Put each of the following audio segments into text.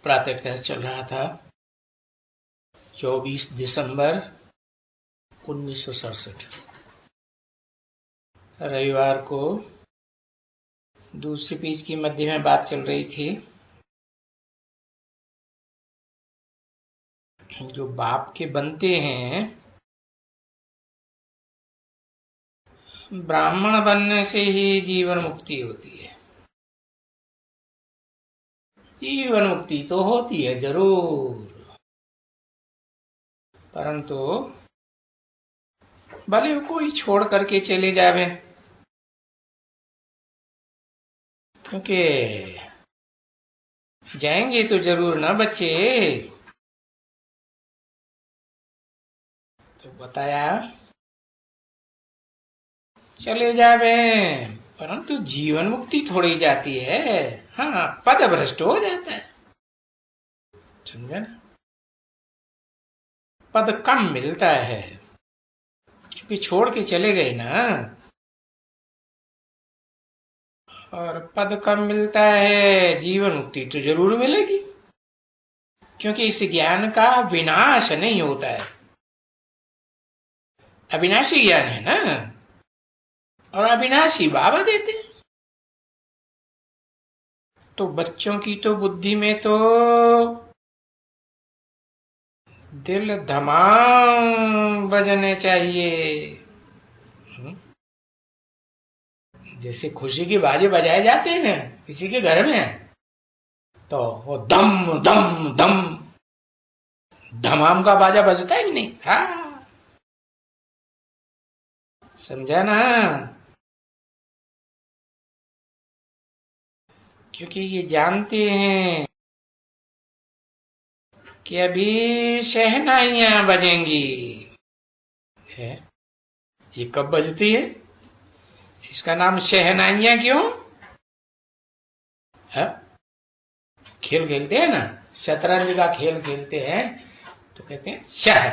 प्रातः क्लास चल रहा था 24 दिसंबर 1967 रविवार को दूसरी पेज की मध्य में बात चल रही थी। जो बाप के बनते हैं, ब्राह्मण बनने से ही जीवन मुक्ति होती है। जीवन मुक्ति तो होती है जरूर, परंतु भले कोई छोड़ करके चले जावे, क्योंकि जाएंगे तो जरूर ना बच्चे। तो बताया चले जावे, परंतु जीवन मुक्ति थोड़ी जाती है। हाँ, पद भ्रष्ट हो जाता है, समझे ना। पद कम मिलता है क्योंकि छोड़ के चले गए ना, और पद कम मिलता है। जीवन मुक्ति तो जरूर मिलेगी, क्योंकि इस ज्ञान का विनाश नहीं होता है। अविनाशी ज्ञान है ना, और अविनाशी बाबा देते हैं। तो बच्चों की तो बुद्धि में तो दिल धमाम बजने चाहिए। जैसे खुशी की बाजे बजाए जाते हैं ना किसी के घर में, तो वो दम दम दम धमाम का बाजा बजता है कि नहीं? हाँ, समझा ना। क्योंकि ये जानते हैं कि अभी शहनाइयां बजेंगी। है, ये कब बजती है? इसका नाम शहनाइयां क्यों है? खेल खेलते हैं ना, शतरंज का खेल खेलते हैं तो कहते हैं शह,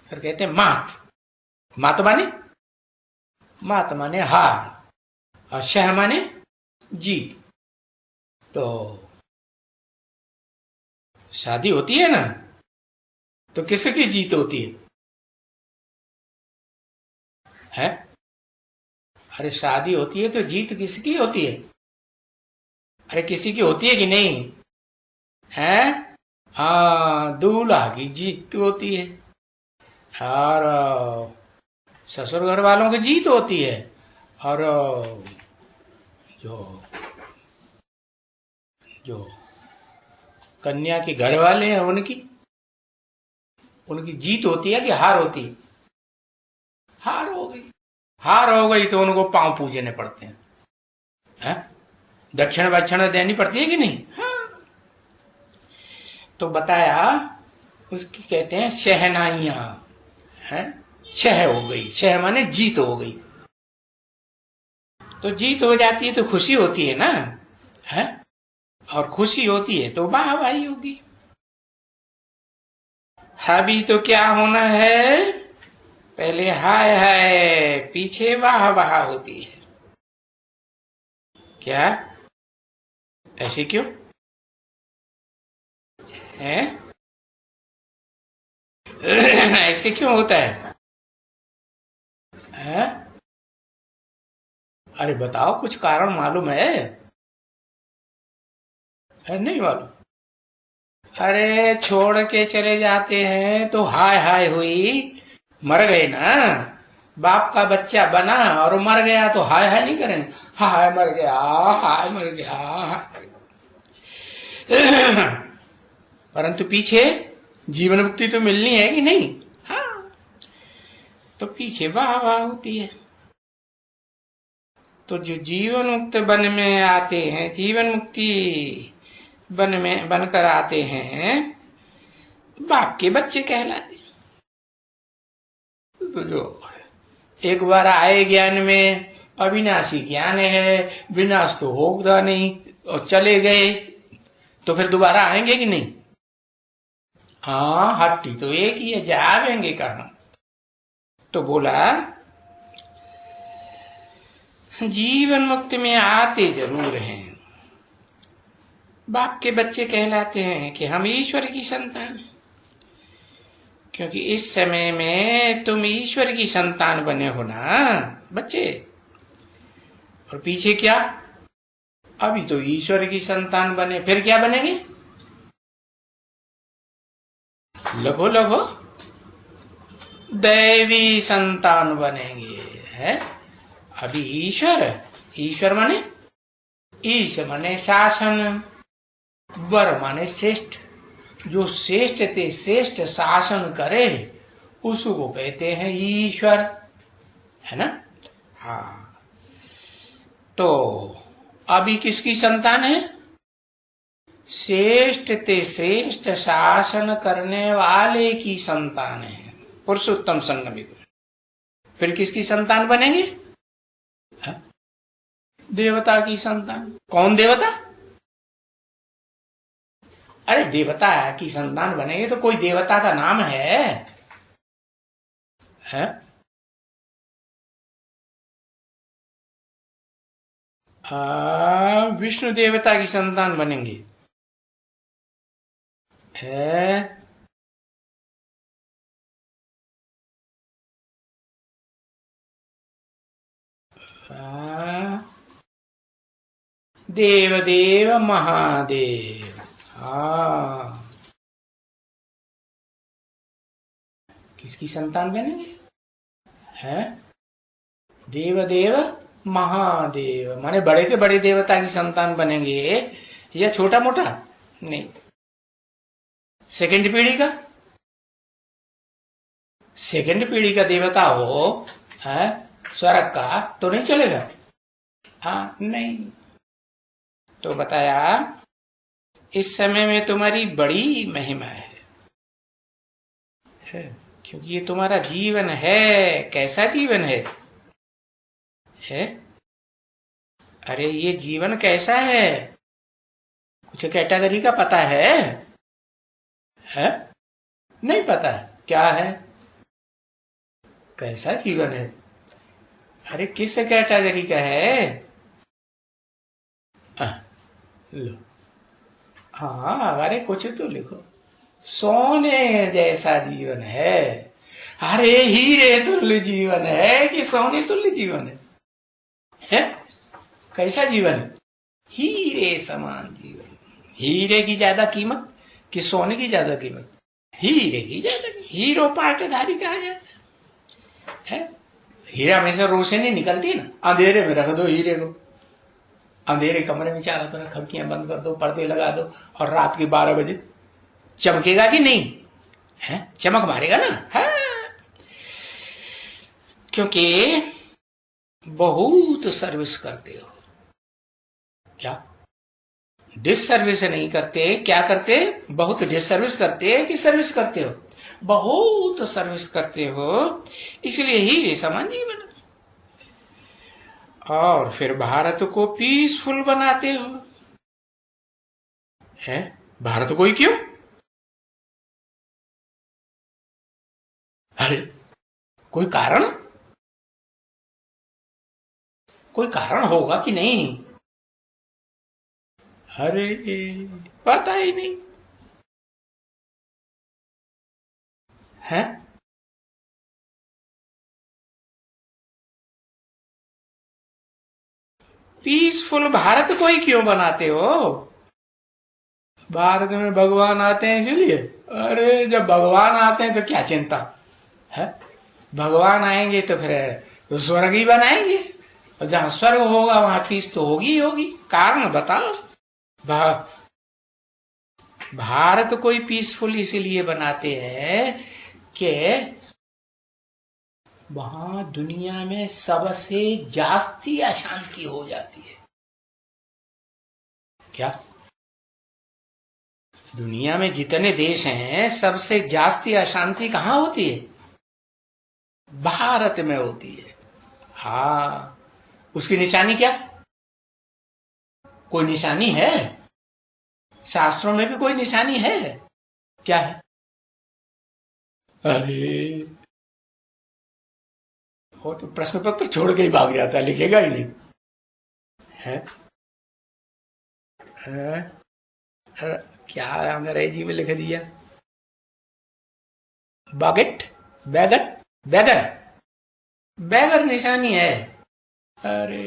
फिर कहते हैं मात। मात माने हार, और शह माने जीत। तो शादी होती है ना, तो किसकी जीत होती है? अरे शादी होती है तो जीत किसकी होती है? अरे किसी की होती है कि नहीं है? हाँ, दूल्हा की जीत होती है, और ससुर घर वालों की जीत होती है, और जो जो कन्या के घर वाले हैं उनकी जीत होती है कि हार होती है? हार हो गई। हार हो गई तो उनको पांव पूजने पड़ते हैं, दक्षिण वक्षिण देनी पड़ती है कि नहीं? हाँ। तो बताया उसकी कहते हैं शहनाइयां, हैं? शह हो गई, शह माने जीत हो गई। तो जीत हो जाती है तो खुशी होती है ना, है? और खुशी होती है तो वाहवाही होगी। अभी तो क्या होना है, पहले हाय हाय, पीछे वाह वाह होती है। क्या ऐसे क्यों है? ऐसे क्यों होता है? अरे बताओ, कुछ कारण मालूम है? नहीं मालूम? अरे छोड़ के चले जाते हैं तो हाय हाय हुई, मर गए ना। बाप का बच्चा बना और मर गया तो हाय हाय नहीं करेंगे? हाय मर गया, हाय मर गया, हाय। परंतु पीछे जीवन मुक्ति तो मिलनी है कि नहीं? हाँ, तो पीछे वाह वाह होती है। तो जो जीवन मुक्त वन में आते हैं, जीवन मुक्ति वन में बनकर आते हैं, बाप के बच्चे कहलाते हैं। तो जो एक बार आए ज्ञान में, अविनाशी ज्ञान है, विनाश तो होगा नहीं, और चले गए तो फिर दोबारा आएंगे कि नहीं? हाँ, हट्टी तो एक ही है, जावेंगे कहां? तो बोला जीवन मुक्ति में आते जरूर हैं, बाप के बच्चे कहलाते हैं कि हम ईश्वर की संतान हैं, क्योंकि इस समय में तुम ईश्वर की संतान बने हो ना बच्चे। और पीछे क्या, अभी तो ईश्वर की संतान बने, फिर क्या बनेंगे? लगो लगो दैवी संतान बनेंगे। है अभी ईश्वर माने शासन, वर माने श्रेष्ठ। जो श्रेष्ठ ते श्रेष्ठ शासन करे उसको कहते हैं ईश्वर, है ना। हाँ, तो अभी किसकी संतान है? श्रेष्ठ ते श्रेष्ठ शासन करने वाले की संतान है, पुरुषोत्तम संगम युग। फिर किसकी संतान बनेंगे? हा? देवता की संतान। कौन देवता? अरे देवता की संतान बनेंगे तो कोई देवता का नाम है? विष्णु देवता की संतान बनेंगे। है देवदेव महादेव। किसकी संतान बनेंगे? है देवदेव महादेव, माने बड़े के बड़े देवता की संतान बनेंगे या छोटा मोटा नहीं। सेकंड पीढ़ी का देवता हो है स्वर्ग का तो नहीं चलेगा। हाँ नहीं, तो बताया इस समय में तुम्हारी बड़ी महिमा है, क्योंकि ये तुम्हारा जीवन है। कैसा जीवन है? अरे ये जीवन कैसा है? कुछ कैटेगरी का पता है? नहीं पता है क्या है? कैसा जीवन है? अरे किस कैटेगरी का है? लो, हाँ अरे कुछ तो लिखो। सोने जैसा जीवन है। अरे हीरे तुल्य जीवन है कि सोने तुल्य जीवन है? कैसा जीवन है? हीरे समान जीवन। हीरे की ज्यादा कीमत कि सोने की ज्यादा कीमत? हीरे की ज्यादा। हीरो पाटधारी कहा जाता है। हीरा में से रोशनी निकलती है ना, अंधेरे में रख दो हीरे को, अंधेरे कमरे में चारों तरफ खिड़कियां बंद कर दो, पर्दे लगा दो, और रात के 12 बजे चमकेगा कि नहीं? है चमक मारेगा ना। है क्योंकि बहुत सर्विस करते हो। क्या डिसर्विस नहीं करते? क्या करते? बहुत डिसर्विस करते कि सर्विस करते हो? बहुत सर्विस करते हो, इसलिए ही समान जीवन। और फिर भारत को पीसफुल बनाते हो। है भारत को ही क्यों? अरे कोई कारण होगा कि नहीं? अरे पता ही नहीं है। पीसफुल भारत को ही क्यों बनाते हो? भारत में भगवान आते हैं इसीलिए। अरे जब भगवान आते हैं तो क्या चिंता है? भगवान आएंगे तो फिर तो स्वर्ग ही बनाएंगे, और जहां स्वर्ग होगा वहां पीस तो होगी ही होगी। कारण बताओ। भारत को ही पीसफुल इसीलिए बनाते हैं कि वहां दुनिया में सबसे जास्ती अशांति हो जाती है। क्या दुनिया में जितने देश हैं सबसे जास्ती अशांति कहां होती है? भारत में होती है। हाँ, उसकी निशानी क्या? कोई निशानी है? शास्त्रों में भी कोई निशानी है? क्या है? अरे वो तो प्रश्न पत्र छोड़ के ही भाग जाता है, लिखेगा ही नहीं है। क्या अंग्रेजी में लिख दिया, बगट, बैगट, बैगर, बैगर निशानी है। अरे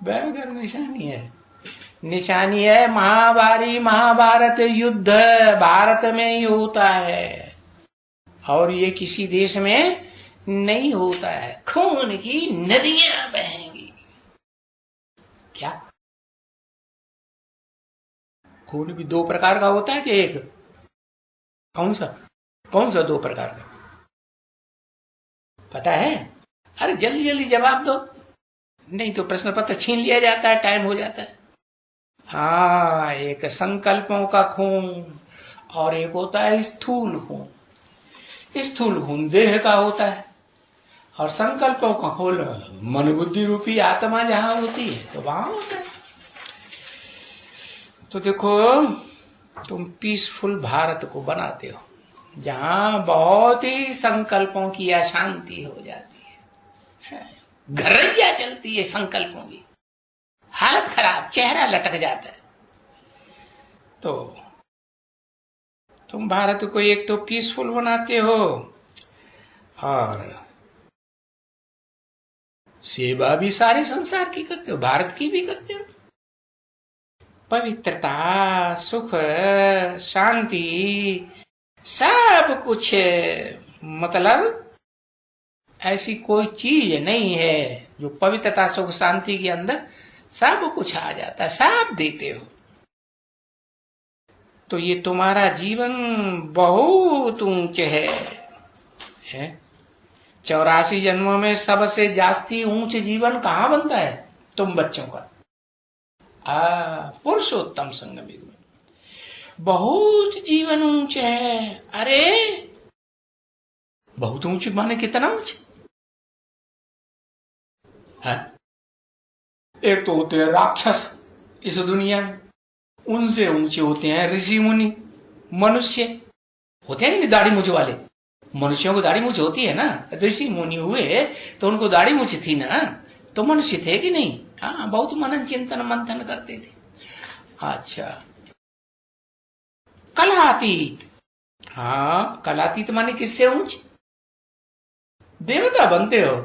बैगर निशानी है, निशानी है महाभारी महाभारत युद्ध भारत में ही होता है, और ये किसी देश में नहीं होता है। खून की नदियां बहेंगी। क्या खून भी दो प्रकार का होता है कि एक? कौन सा, कौन सा दो प्रकार का पता है? अरे जल्दी जल्दी जवाब दो, नहीं तो प्रश्न पत्र छीन लिया जाता है, टाइम हो जाता है। हाँ, एक संकल्पों का खून और एक होता है स्थूल खून। स्थूल खून देह का होता है और संकल्पों का खून मन बुद्धि रूपी आत्मा जहां होती है तो वहां होता है। तो देखो, तुम पीसफुल भारत को बनाते हो जहां बहुत ही संकल्पों की अशांति हो जाती है, घरैया चलती है संकल्पों की, हालत खराब, चेहरा लटक जाता है। तो तुम भारत को एक तो पीसफुल बनाते हो और सेवा भी सारे संसार की करते हो, भारत की भी करते हो। पवित्रता, सुख, शांति, सब कुछ, मतलब ऐसी कोई चीज नहीं है जो पवित्रता सुख शांति के अंदर सब कुछ आ जाता है, सब देते हो। तो ये तुम्हारा जीवन बहुत ऊंचे है? 84 जन्मों में सबसे जास्ती ऊंच जीवन कहाँ बनता है? तुम बच्चों का पुरुषोत्तम संगम युग में बहुत जीवन ऊंचे है। अरे बहुत ऊंचे माने कितना ऊंचे है? एक तो होते हैं राक्षस इस दुनिया में, उनसे ऊंचे होते हैं ऋषि मुनि, मनुष्य होते हैं कि नहीं दाढ़ी मूछ वाले, मनुष्यों को दाढ़ी मूछ होती है ना, ऋषि मुनि हुए तो उनको दाढ़ी मूछ थी ना, तो मनुष्य थे कि नहीं? हाँ, बहुत मनन चिंतन मंथन करते थे। अच्छा, कलातीत, हाँ कलातीत माने किससे ऊंचे? देवता बनते हो,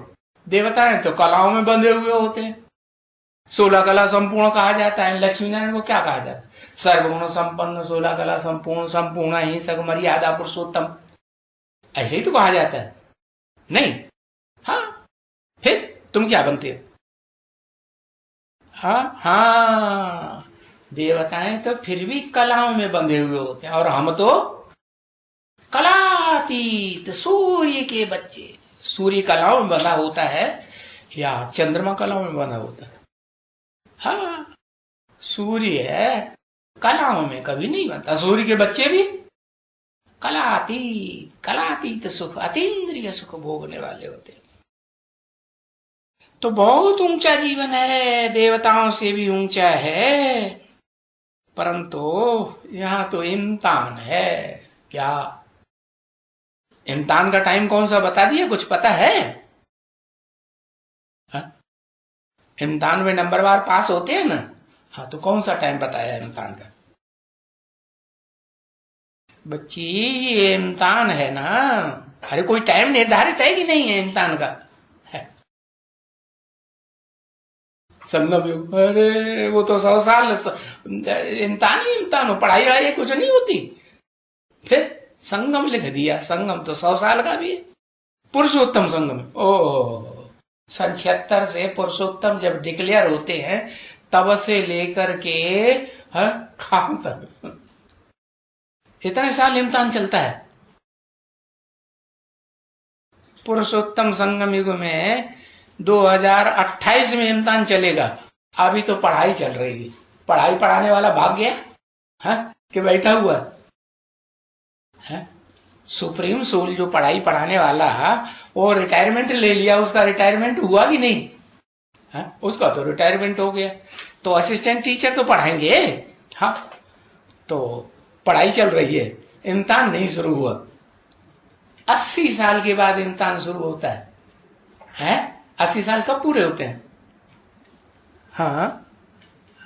देवता है तो कलाओं में बंधे हुए होते हैं। 16 कला संपूर्ण कहा जाता है, लक्ष्मी नारायण को क्या कहा जाता है? सर्वगुण संपन्न, 16 कला संपूर्ण, संपूर्ण हिंसक, मर्यादा पुरुषोत्तम, ऐसे ही तो कहा जाता है नहीं? हाँ, फिर तुम क्या बनते हो? हाँ, देवताएं तो फिर भी कलाओं में बंधे हुए होते हैं और हम तो कलातीत, सूर्य के बच्चे। सूर्य कलाओं में बंधा होता है या चंद्रमा कलाओं में बंधा होता है? हाँ, सूर्य कलाओं में कभी नहीं बनता, सूर्य के बच्चे भी कलातीत, कलातीत सुख, अतीन्द्रिय सुख भोगने वाले होते हैं। तो बहुत ऊंचा जीवन है, देवताओं से भी ऊंचा है, परंतु यहां तो इम्तिहान है। क्या इम्तिहान का टाइम कौन सा बता दिया, कुछ पता है? इम्तिहान में नंबरवार पास होते हैं ना, हाँ तो कौन सा टाइम बताया इम्तिहान का? बच्ची ये इम्तिहान है ना, अरे कोई टाइम निर्धारित है कि नहीं है इम्तिहान का? है संगम युग, अरे वो तो 100 साल इम्तिहान ही इम्तिहान हो, पढ़ाई वढ़ाई कुछ नहीं होती। फिर संगम लिख दिया, संगम तो 100 साल का भी है। पुरुषोत्तम संगम, ओह 76 से पुरुषोत्तम जब डिक्लेयर होते हैं तब से लेकर के खाम तक इतने साल इम्तिहान चलता है। पुरुषोत्तम संगम युग में 2028 में इम्तिहान चलेगा, अभी तो पढ़ाई चल रही है। पढ़ाई पढ़ाने वाला भाग गया है कि बैठा हुआ है? सुप्रीम सोल जो पढ़ाई पढ़ाने वाला वो रिटायरमेंट ले लिया, उसका रिटायरमेंट हुआ कि नहीं? है? उसका तो रिटायरमेंट हो गया, तो असिस्टेंट टीचर तो पढ़ाएंगे। हाँ, तो पढ़ाई चल रही है, इम्तिहान नहीं शुरू हुआ। 80 साल के बाद इम्तिहान शुरू होता है? 80 साल कब पूरे होते हैं? हाँ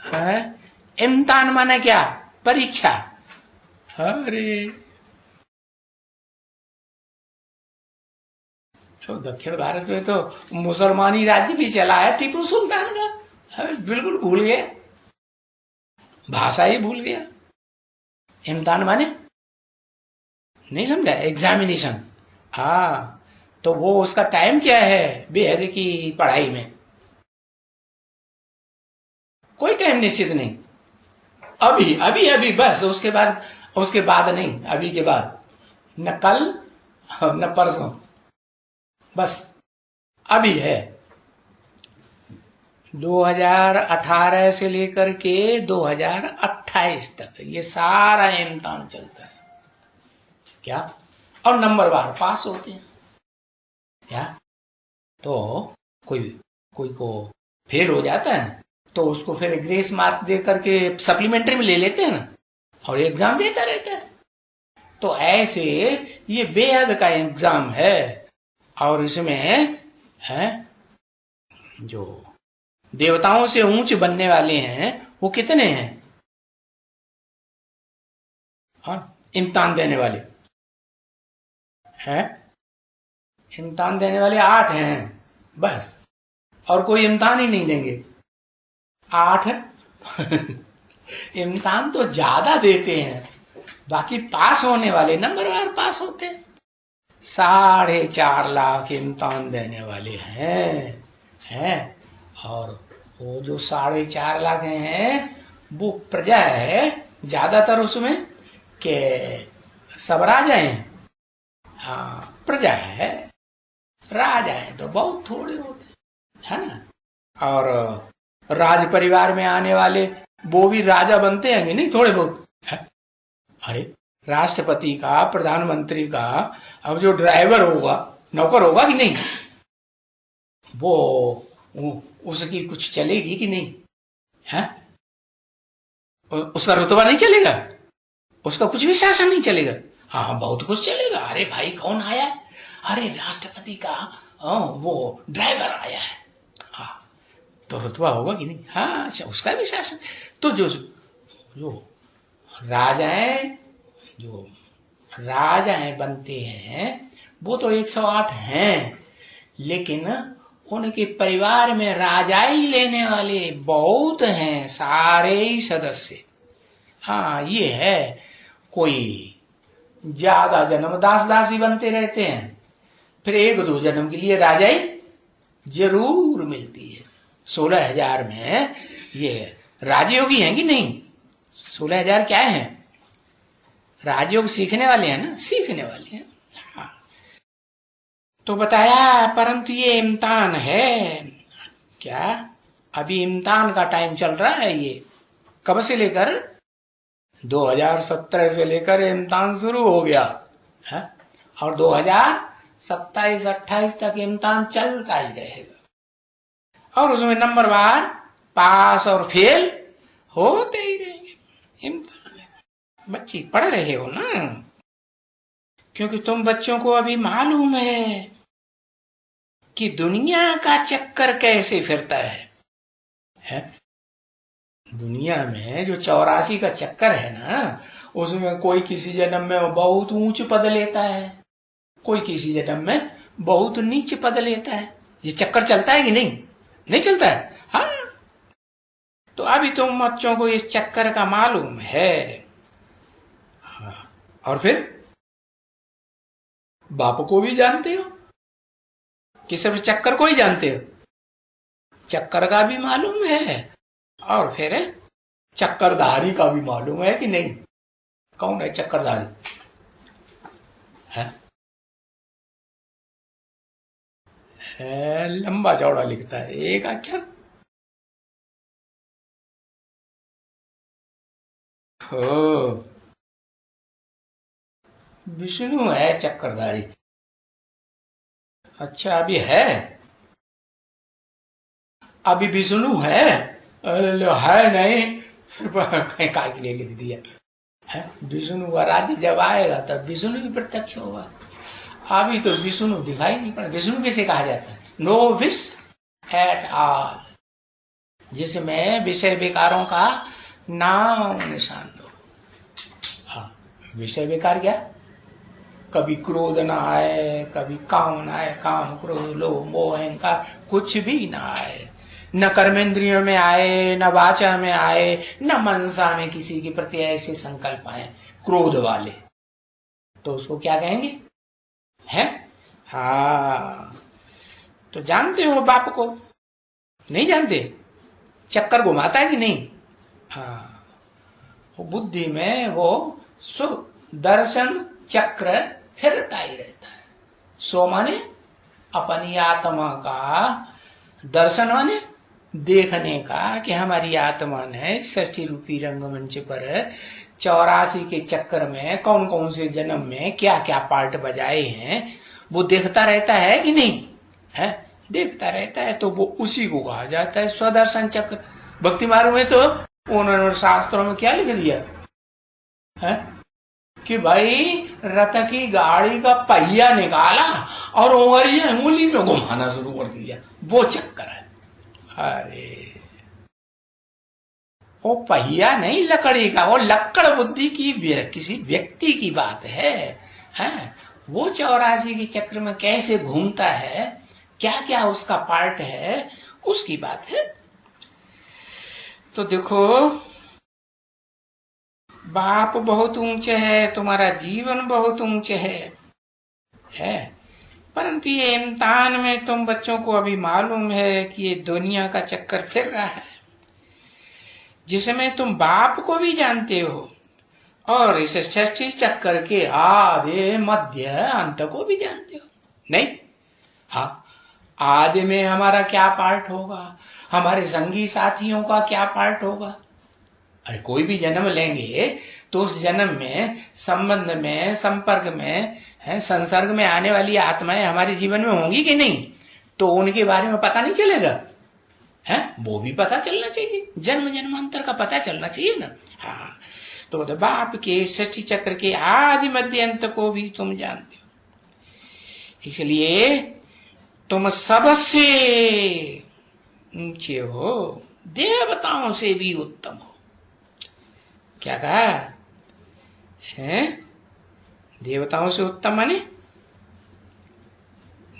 है इम्तिहान माने क्या? परीक्षा। अरे तो दक्षिण भारत में तो मुसलमानी राज्य भी चला है टीपू सुल्तान का, बिल्कुल भूल गया, भाषा ही भूल गया। इम्तिहान माने नहीं समझा? एग्जामिनेशन। हाँ, तो वो उसका टाइम क्या है बेहद की पढ़ाई में? कोई टाइम निश्चित नहीं। अभी अभी अभी बस, उसके बाद नहीं, अभी के बाद, न कल न परसों, बस अभी है। 2018 से लेकर के 2028 तक ये सारा इम्तिहान चलता है क्या? और नंबर बार पास होते हैं क्या? तो कोई को फेल हो जाता है ना, तो उसको फिर ग्रेस मार्क दे करके सप्लीमेंट्री में ले लेते हैं ना, और एग्जाम देता रहता है। तो ऐसे ये बेहद का एग्जाम है, और इसमें है जो देवताओं से ऊंच बनने वाले हैं वो कितने हैं? इम्तिहान देने वाले हैं, इम्तिहान देने वाले 8 हैं बस, और कोई इम्तिहान ही नहीं देंगे। 8 इम्तिहान तो ज्यादा देते हैं, बाकी पास होने वाले नंबरवार पास होते हैं। 4.5 लाख इम्तिहान देने वाले हैं, और वो जो 4.5 लाख हैं वो प्रजा है ज्यादातर उसमें, के सब राजा हैं। हाँ, प्रजा है, राजा है तो बहुत थोड़े होते है ना। और राज परिवार में आने वाले वो भी राजा बनते हैं कि नहीं? थोड़े बहुत है। अरे राष्ट्रपति का, प्रधानमंत्री का, अब जो ड्राइवर होगा, नौकर होगा कि नहीं, वो उसकी कुछ चलेगी कि नहीं है? उसका रुतबा नहीं चलेगा, उसका कुछ भी शासन नहीं चलेगा। हाँ, बहुत कुछ चलेगा। अरे भाई कौन आया? अरे राष्ट्रपति का वो ड्राइवर आया है, हाँ, तो रुतबा होगा कि नहीं? हाँ, उसका भी शासन। तो जो राजाएं बनते हैं वो तो 108 हैं, लेकिन उनके परिवार में राजाई लेने वाले बहुत हैं, सारे ही सदस्य। हाँ, ये है, कोई ज्यादा जन्म दास दासी बनते रहते हैं, फिर 1-2 जन्म के लिए राजाई जरूर मिलती है। 16,000 में ये राजयोगी हैं कि नहीं? 16,000 क्या है? राजयोग सीखने वाले हैं ना, सीखने वाले हैं। हाँ, तो बताया, परंतु ये इम्तिहान है क्या? अभी इम्तिहान का टाइम चल रहा है। ये कब से लेकर 2017 से लेकर इम्तिहान शुरू हो गया है, और 2027-28 तक इम्तिहान चलता ही रहेगा, और उसमें नंबरवार पास और फेल होते ही रहेंगे। इम्तिहान है, बच्चे पढ़ रहे हो ना, क्योंकि तुम बच्चों को अभी मालूम है कि दुनिया का चक्कर कैसे फिरता है? दुनिया में जो 84 का चक्कर है ना, उसमें कोई किसी जन्म में बहुत ऊंच पद लेता है, कोई किसी जन्म में बहुत नीच पद लेता है। ये चक्कर चलता है कि नहीं? नहीं चलता है। हाँ, तो अभी तुम बच्चों को इस चक्कर का मालूम है। हाँ, और फिर बाप को भी जानते हो कि सिर्फ चक्कर को ही जानते हो? चक्कर का भी मालूम है, और फिर चक्करधारी का भी मालूम है कि नहीं? कौन है चक्करधारी? है लंबा चौड़ा लिखता है, एक अक्षर। हो, विष्णु है चक्करधारी। अच्छा, अभी है, अभी विष्णु है नहीं, फिर कहीं काय के लिए लिख दिया है? विष्णु का राज्य जब आएगा तब विष्णु ही प्रत्यक्ष होगा। अभी तो विष्णु दिखाई नहीं पड़ा। विष्णु किसे कहा जाता है? नो विश एट ऑल, जिसमें विषय विकारों का नाम निशान लो। हाँ, विषय बेकार क्या, कभी क्रोध ना आए, कभी काम ना आए, काम क्रोध लोभ मोह अहंकार कुछ भी ना आए, न कर्मेंद्रियों में आए, न वाचा में आए, न मनसा में किसी के प्रति ऐसे संकल्प आए क्रोध वाले, तो उसको क्या कहेंगे, है? हाँ, तो जानते हो बाप को, नहीं जानते? चक्कर घुमाता है कि नहीं? हाँ, वो बुद्धि में वो सुदर्शन चक्र फिरता ही रहता है। सो माने अपनी आत्मा का दर्शन, माने देखने का कि हमारी आत्मा ने षष्ठी रूपी रंगमंच पर 84 के चक्कर में कौन कौन से जन्म में क्या क्या पार्ट बजाए हैं, वो देखता रहता है कि नहीं है? देखता रहता है, तो वो उसी को कहा जाता है स्वदर्शन चक्र। भक्ति मार्ग में तो उन्होंने शास्त्रों में क्या लिख दिया है कि भाई रथ की गाड़ी का पहिया निकाला और उंगली में घुमाना शुरू कर दिया, वो चक्कर है। अरे वो पहिया नहीं लकड़ी का, वो लक्कड़ बुद्धि की किसी व्यक्ति की बात है? वो 84 के चक्र में कैसे घूमता है, क्या क्या उसका पार्ट है, उसकी बात है। तो देखो, बाप बहुत ऊंचे है, तुम्हारा जीवन बहुत ऊंचे है, परंतु ये इम्तिहान में तुम बच्चों को अभी मालूम है कि ये दुनिया का चक्कर फिर रहा है, जिसमें तुम बाप को भी जानते हो और इस षष्ठी चक्कर के आधे मध्य अंत को भी जानते हो, नहीं? हाँ, आधे में हमारा क्या पार्ट होगा, हमारे संगी साथियों का क्या पार्ट होगा? अरे कोई भी जन्म लेंगे तो उस जन्म में संबंध में, संपर्क में, संसर्ग में आने वाली आत्माएं हमारे जीवन में होंगी कि नहीं? तो उनके बारे में पता नहीं चलेगा है? वो भी पता चलना चाहिए, जन्म जन्मांतर का पता चलना चाहिए ना। हाँ, तो बाप के षष्ठी चक्र के आदि मध्य अंत को भी तुम जानते हो, इसलिए तुम सबसे ऊंचे हो, देवताओं से भी उत्तम हो। क्या कहा है? देवताओं से उत्तम माने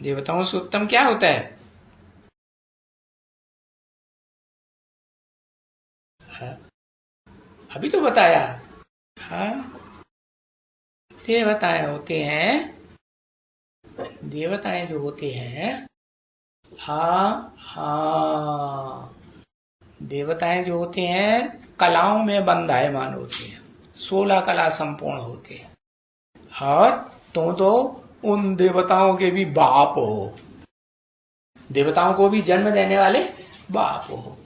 देवताओं से उत्तम क्या होता है? अभी तो बताया। हाँ, देवताएं होते हैं, देवताएं जो होते हैं, हाँ, देवताएं जो होते हैं कलाओं में बंधायमान होते हैं, 16 कला संपूर्ण होते हैं, और तुम तो उन देवताओं के भी बाप हो, देवताओं को भी जन्म देने वाले बाप हो,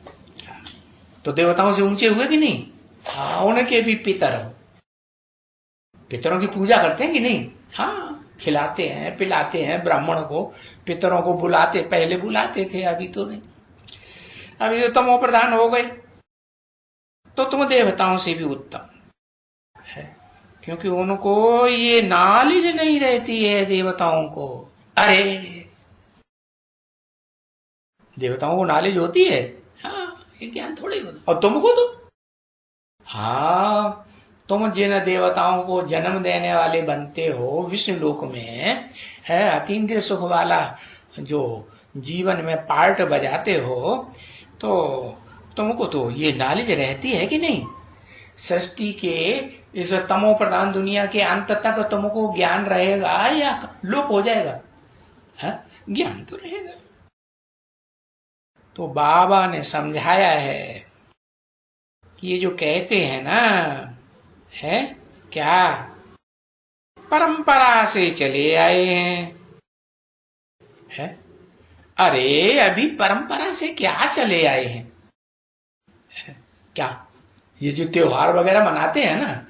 तो देवताओं से ऊंचे हुए कि नहीं? हाँ, उनके भी पितर हो, पितरों की पूजा करते हैं कि नहीं? हाँ, खिलाते हैं पिलाते हैं, ब्राह्मण को पितरों को बुलाते, पहले बुलाते थे, अभी तो नहीं, अभी तो तमो प्रधान हो गए, तो तुम देवताओं से भी उत्तम है, क्योंकि उनको ये नॉलेज नहीं रहती है देवताओं को। अरे देवताओं को नॉलेज होती है, हाँ, ये ज्ञान थोड़ी होता, और तुमको तो हाँ, तुम जिन देवताओं को जन्म देने वाले बनते हो विष्णु लोक में, है अतीन्द्रिय सुख वाला जो जीवन में पार्ट बजाते हो, तो तुमको तो ये नॉलेज रहती है कि नहीं? सृष्टि के इस तमो प्रधान दुनिया के अंत तक तुमको ज्ञान रहेगा या लोप हो जाएगा? है? ज्ञान तो रहेगा। तो बाबा ने समझाया है कि ये जो कहते हैं ना, है क्या परंपरा से चले आए हैं, है? अरे अभी परंपरा से क्या चले आए हैं? क्या ये जो त्योहार वगैरह मनाते हैं ना,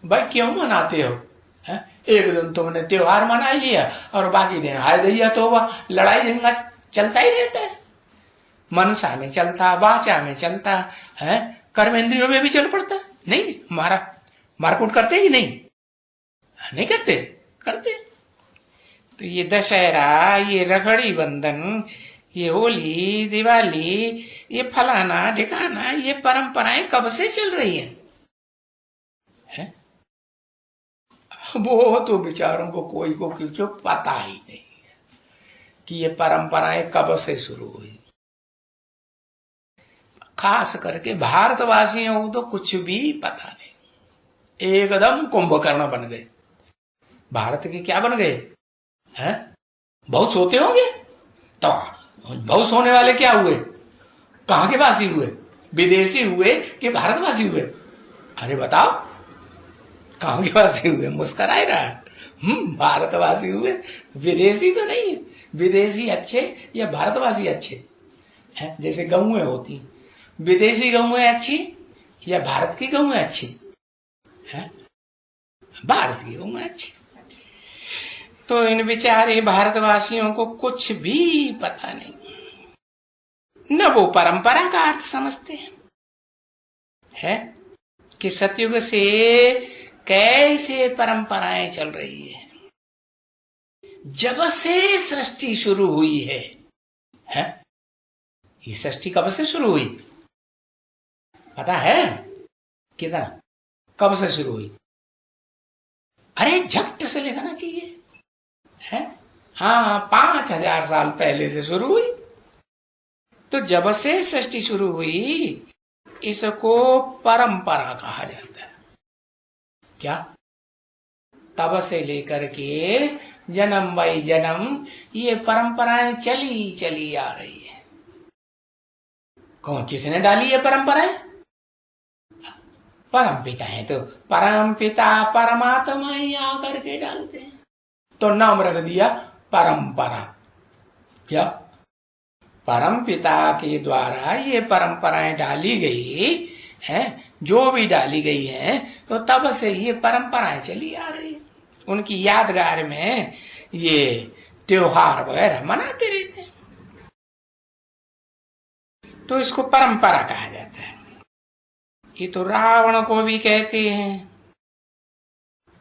भाई क्यों मनाते हो? है? एक दिन तुमने त्योहार मना लिया और बाकी दिन हाय दैया तौबा, लड़ाई झंझट चलता ही रहता है, मनसा में चलता, वाचा में चलता है, कर्मेंद्रियों में भी चल पड़ता है, नहीं? मारकूट करते कि नहीं? नहीं करते? करते। तो ये दशहरा, ये रखड़ी बंधन, ये होली दिवाली, ये फलाना ठिकाना, ये परंपराएं कब से चल रही है? वो तो बेचारों को कोई को कुछ पता ही नहीं है कि ये परंपराएं कब से शुरू हुई। खास करके भारतवासियों को तो कुछ भी पता नहीं, एकदम कुंभकर्ण बन गए। भारत के क्या बन गए हैं? बहुत सोते होंगे तो बहुत सोने वाले क्या हुए? कहां के वासी हुए? विदेशी हुए कि भारतवासी हुए? अरे बताओ, कहां के वासी हुए? मुस्कुराए रहा। भारतवासी हुए, विदेशी तो नहीं है। विदेशी अच्छे या भारतवासी अच्छे हैं? जैसे गौएं होती, विदेशी गौएं अच्छी या भारत की गौएं अच्छी हैं? भारत की गौएं अच्छी। तो इन बेचारे भारतवासियों को कुछ भी पता नहीं, न वो परंपरा का अर्थ समझते हैं है कि सतयुग से कैसे परंपराएं चल रही है। जब से सृष्टि शुरू हुई है, ये सृष्टि कब से शुरू हुई पता है? कितना कब से शुरू हुई? अरे झट से लिखना चाहिए है। हाँ, 5000 साल पहले से शुरू हुई। तो जब से सृष्टि शुरू हुई, इसको परंपरा कहा जाता है। क्या? तब से लेकर के जन्म बाई जन्म ये परंपराएं चली चली आ रही है। कौन किसने डाली है परंपराएं? परम पिता है, तो परम पिता परमात्मा ही आकर के डालते हैं, तो नाम रख दिया परंपरा। क्या? परम पिता के द्वारा ये परंपराएं डाली गई हैं, जो भी डाली गई है, तो तब से ये परंपराएं चली आ रही है। उनकी यादगार में ये त्योहार वगैरह मनाते रहते हैं, तो इसको परंपरा कहा जाता है। ये तो रावण को भी कहते हैं।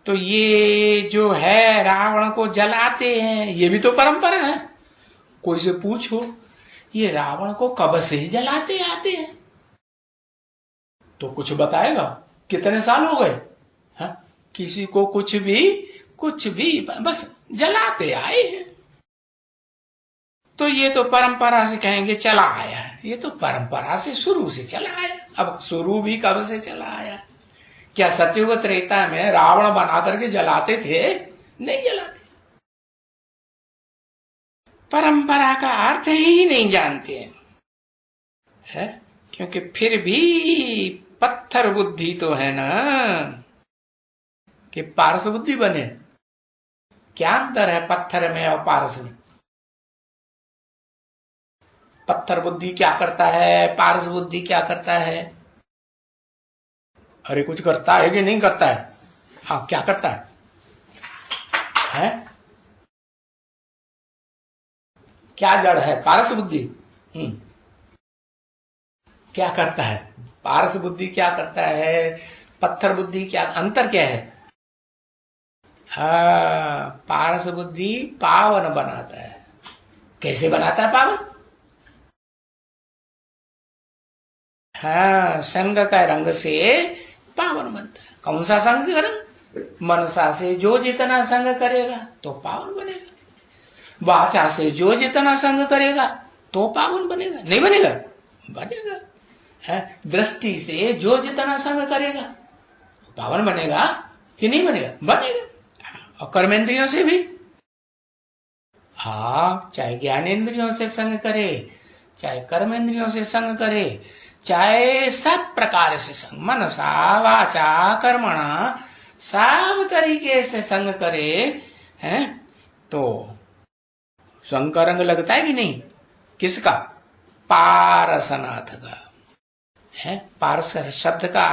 तो ये जो है रावण को जलाते हैं, ये भी तो परंपरा है। कोई से पूछो ये रावण को कब से ही जलाते आते हैं, तो कुछ बताएगा कितने साल हो गए। किसी को कुछ भी बस जलाते आए हैं। तो ये तो परंपरा से कहेंगे चला आया, ये तो परंपरा से शुरू से चला आया। अब शुरू भी कब से चला आया? क्या सतयुग त्रेता में रावण बना करके जलाते थे? नहीं जलाते। परंपरा का अर्थ ही नहीं जानते है, क्योंकि फिर भी पत्थर बुद्धि तो है ना कि पारस बुद्धि बने। क्या अंतर है पत्थर में और पारस में? पत्थर बुद्धि क्या करता है, पारस बुद्धि क्या करता है? अरे कुछ करता है कि नहीं करता है? हाँ, क्या करता है? क्या जड़ है? पारस बुद्धि। क्या करता है? पारस बुद्धि क्या करता है, पत्थर बुद्धि क्या, अंतर क्या है? हाँ, पारस बुद्धि पावन बनाता है। कैसे बनाता है पावन? हाँ, संग का रंग से पावन बनता है। कौन सा संग का रंग? मनसा से जो जितना संग करेगा तो पावन बनेगा। वाचा से जो जितना संग करेगा तो पावन बनेगा। नहीं बनेगा? बनेगा। है दृष्टि से जो जितना संग करेगा पावन बनेगा कि नहीं बनेगा? बनेगा। और कर्मेंद्रियों से भी, हाँ, चाहे ज्ञानेन्द्रियों से संग करे, चाहे कर्मेंद्रियों से संग करे, चाहे सब प्रकार से संग, मनसा वाचा कर्मणा सब तरीके से संग करे, हैं, तो संग का रंग लगता है कि नहीं? किसका? पारसनाथ का। है पारस शब्द का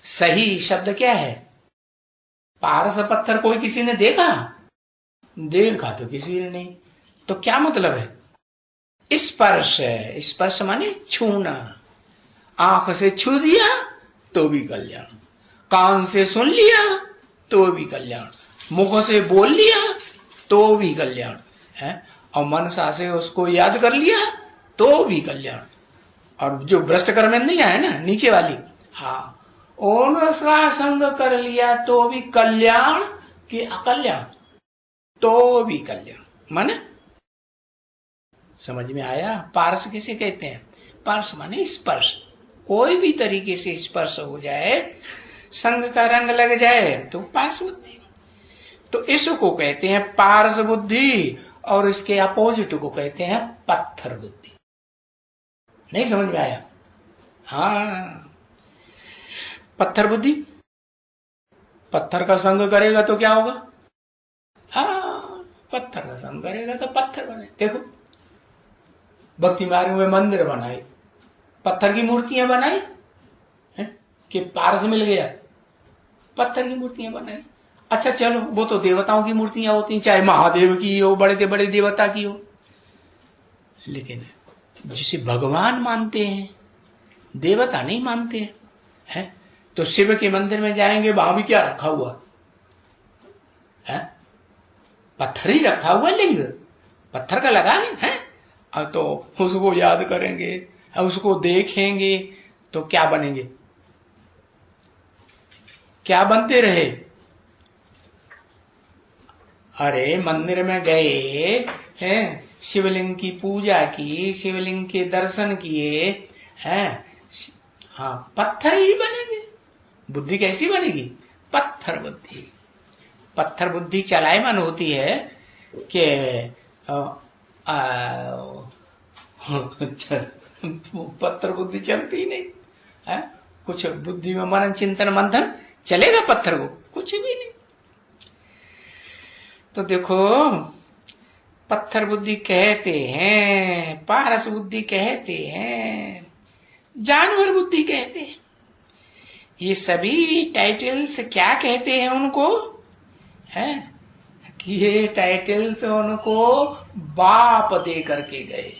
सही शब्द क्या है? पारस पत्थर कोई किसी ने देखा? देखा तो किसी ने नहीं। तो क्या मतलब है? स्पर्श। स्पर्श माने छूना। आंख से छू दिया तो भी कल्याण, कान से सुन लिया तो भी कल्याण, मुख से बोल लिया तो भी कल्याण है, और मनसा से उसको याद कर लिया तो भी कल्याण, और जो भ्रष्ट कर्मेंद्रियां है ना नीचे वाली, हाँ, उनका संग कर लिया तो भी कल्याण कि अकल्याण, तो भी कल्याण। माने समझ में आया? पारस किसे कहते हैं? पारस माने स्पर्श, कोई भी तरीके से स्पर्श हो जाए, संग का रंग लग जाए तो पारस बुद्धि। तो इसको कहते हैं पारस बुद्धि, और इसके अपोजिट को कहते हैं पत्थर बुद्धि। नहीं समझ में आया? हाँ, पत्थर बुद्धि, पत्थर का संग करेगा तो क्या होगा? हाँ, पत्थर का संग करेगा तो पत्थर बने। देखो भक्ति मार्ग में मंदिर बनाए, पत्थर की मूर्तियां बनाई कि पारस मिल गया, पत्थर की मूर्तियां बनाई। अच्छा चलो, वो तो देवताओं की मूर्तियां होती हैं, चाहे महादेव की हो, बड़े से बड़े देवता की हो, लेकिन जिसे भगवान मानते हैं, देवता नहीं मानते हैं, तो शिव के मंदिर में जाएंगे, वहां भी क्या रखा हुआ है? पत्थर ही रखा हुआ, लिंग पत्थर का लगा है। तो उसको याद करेंगे, उसको देखेंगे तो क्या बनेंगे? क्या बनते रहे? अरे मंदिर में गए हैं, शिवलिंग की पूजा की, शिवलिंग के दर्शन किए हैं, हाँ, पत्थर ही बनेंगे। बुद्धि कैसी बनेगी? पत्थर बुद्धि। पत्थर बुद्धि चलायमान होती है कि पत्थर बुद्धि चलती ही नहीं है। कुछ बुद्धि में मनन चिंतन मंथन चलेगा, पत्थर को कुछ भी नहीं। तो देखो, पत्थर बुद्धि कहते हैं, पारस बुद्धि कहते हैं, जानवर बुद्धि कहते हैं। ये सभी टाइटल्स क्या कहते हैं उनको? है कि ये टाइटल्स उनको बाप दे करके गए।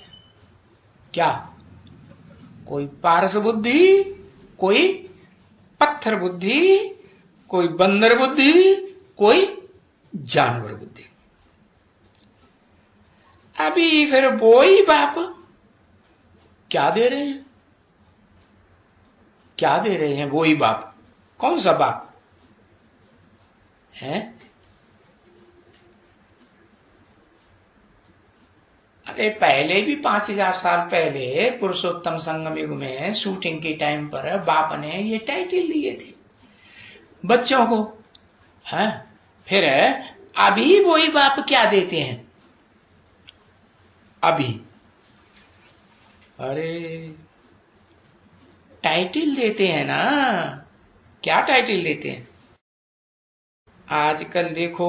क्या? कोई पारस बुद्धि, कोई पत्थर बुद्धि, कोई बंदर बुद्धि, कोई जानवर बुद्धि। अभी फिर वो ही बाप क्या दे रहे हैं? क्या दे रहे हैं वो ही बाप? कौन सा बाप है? अरे पहले भी 5000 साल पहले पुरुषोत्तम संगम युग में शूटिंग के टाइम पर बाप ने ये टाइटल दिए थे बच्चों को, है? फिर अभी वही बाप क्या देते हैं? अभी अरे टाइटल देते हैं ना। क्या टाइटल देते हैं? आजकल देखो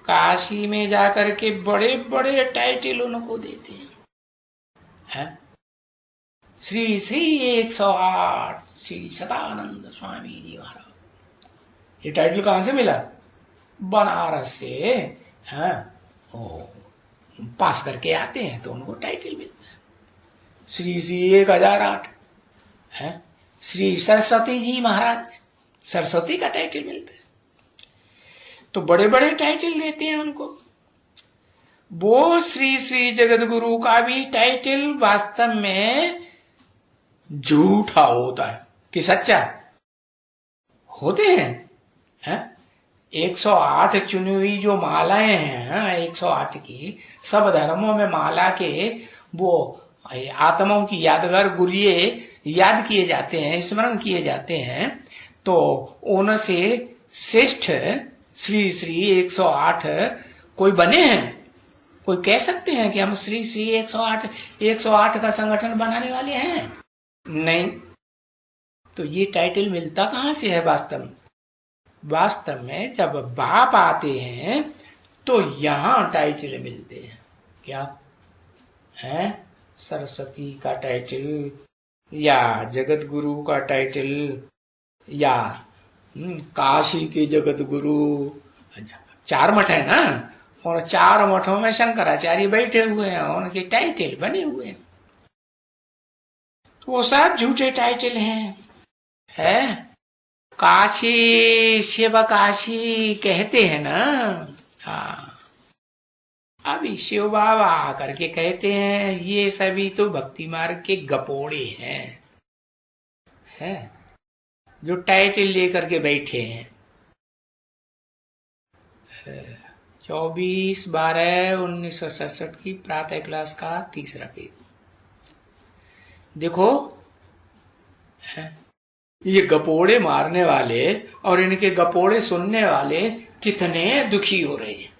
काशी में जाकर के बड़े बड़े टाइटल उनको देते हैं, श्री श्री 108 श्री सदानंद स्वामी जी महाराज। ये टाइटल कहां से मिला? बनारस से। हाँ, पास करके आते हैं तो उनको टाइटल मिलता है। श्री श्री 1008 है, श्री सरस्वती जी महाराज, सरस्वती का टाइटल मिलता है। तो बड़े बड़े टाइटल देते हैं उनको। वो श्री श्री जगत गुरु का भी टाइटल वास्तव में झूठा होता है कि सच्चा? होते हैं 108 चुनी हुई जो मालाएं हैं 108 की, सब धर्मों में माला के वो आत्माओं की यादगार गुरिये याद किए जाते हैं, स्मरण किए जाते हैं। तो उनसे श्रेष्ठ श्री श्री 108 कोई बने हैं? कोई कह सकते हैं कि हम श्री श्री 108 का संगठन बनाने वाले हैं? नहीं। तो ये टाइटल मिलता कहां से है वास्तव में? वास्तव में जब बाप आते हैं तो यहां टाइटल मिलते हैं। क्या है? सरस्वती का टाइटल, या जगत गुरु का टाइटल, या काशी के जगत गुरु। 4 मठ है ना, और 4 मठों में शंकराचार्य बैठे हुए हैं, उनके टाइटल बने हुए हैं। वो सब झूठे टाइटल हैं। काशी शिव काशी कहते हैं ना। हाँ, अभी शिव बाबा आकर के कहते हैं ये सभी तो भक्ति मार्ग के गपोड़े हैं जो टाइटल लेकर के बैठे हैं। 24/12/1967 की प्रातः क्लास का 3रा पेज देखो। ये गपोड़े मारने वाले और इनके गपोड़े सुनने वाले कितने दुखी हो रहे हैं।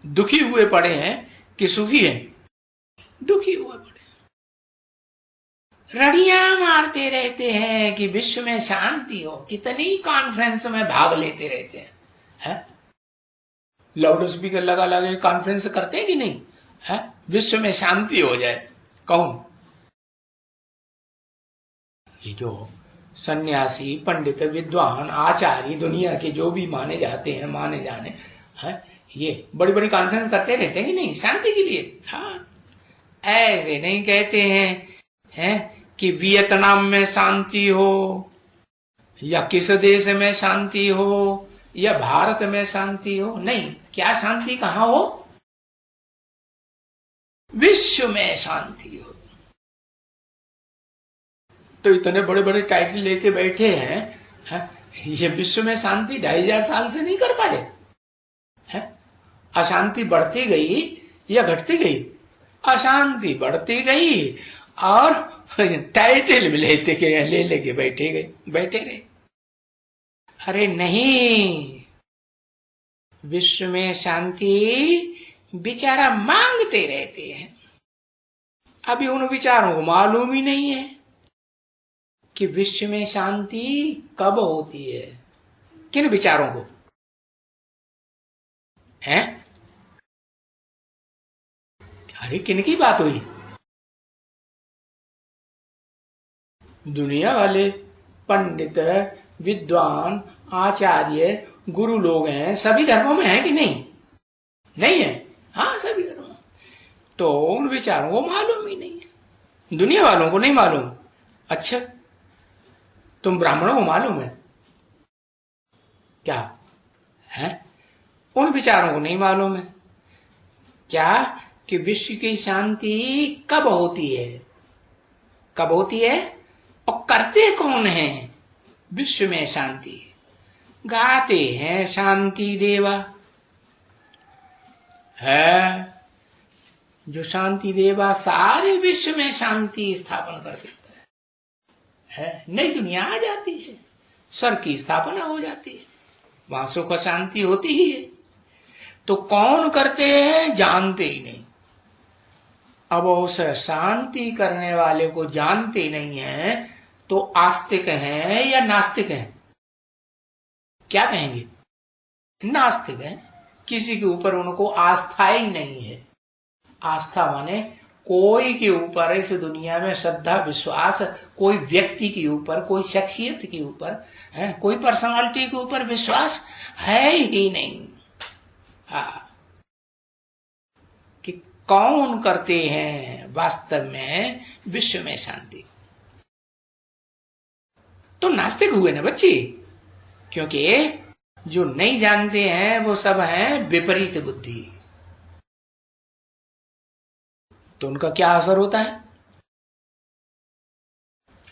दुखी हुए पड़े हैं कि सुखी हैं? दुखी हुए पड़े, रड़ियां मारते रहते हैं कि विश्व में शांति हो। कितनी कॉन्फ्रेंस में भाग लेते रहते हैं, लाउड स्पीकर लगा लगा कॉन्फ्रेंस करते हैं कि नहीं है? विश्व में शांति हो जाए। कौन? ये जो सन्यासी, पंडित, विद्वान, आचार्य, दुनिया के जो भी माने जाते हैं, माने जाने हैं, ये बड़ी बड़ी कॉन्फ्रेंस करते रहते हैं कि नहीं शांति के लिए। हाँ, ऐसे नहीं कहते हैं कि वियतनाम में शांति हो या किस देश में शांति हो या भारत में शांति हो। नहीं, क्या शांति कहां हो? विश्व में शांति हो। तो इतने बड़े बड़े टाइटल लेके बैठे हैं, ये विश्व में शांति 2500 साल से नहीं कर पाए हैं। अशांति बढ़ती गई या घटती गई? अशांति बढ़ती गई और टाइटल भी ले लेके बैठे रहे। अरे नहीं, विश्व में शांति बेचारा मांगते रहते हैं। अभी उन विचारों को मालूम ही नहीं है कि विश्व में शांति कब होती है। किन विचारों को है? अरे किन की बात हुई? दुनिया वाले पंडित, विद्वान, आचार्य, गुरु लोग हैं, सभी धर्मों में हैं कि नहीं? नहीं है? हाँ, सभी धर्मों। तो उन विचारों को मालूम ही नहीं है, दुनिया वालों को नहीं मालूम। अच्छा, तुम ब्राह्मणों को मालूम है क्या? है? उन विचारों को नहीं मालूम है क्या कि विश्व की शांति कब होती है? कब होती है और करते कौन है? विश्व में शांति गाते हैं शांति देवा है, जो शांति देवा सारे विश्व में शांति स्थापन कर देता है। नई दुनिया आ जाती है, स्वर्ग की स्थापना हो जाती है, वहां सुख शांति होती ही है। तो कौन करते हैं? जानते ही नहीं। अब उस शांति करने वाले को जानते नहीं है तो आस्तिक हैं या नास्तिक हैं? क्या कहेंगे? नास्तिक हैं। किसी के ऊपर उनको आस्था ही नहीं है। आस्था माने कोई के ऊपर इस दुनिया में श्रद्धा विश्वास, कोई व्यक्ति के ऊपर, कोई शख्सियत के ऊपर, कोई पर्सनालिटी के ऊपर विश्वास है ही नहीं। हाँ, कि कौन करते हैं वास्तव में विश्व में शांति? तो नास्तिक हुए ना बच्चे, क्योंकि जो नहीं जानते हैं वो सब हैं विपरीत बुद्धि। तो उनका क्या असर होता है?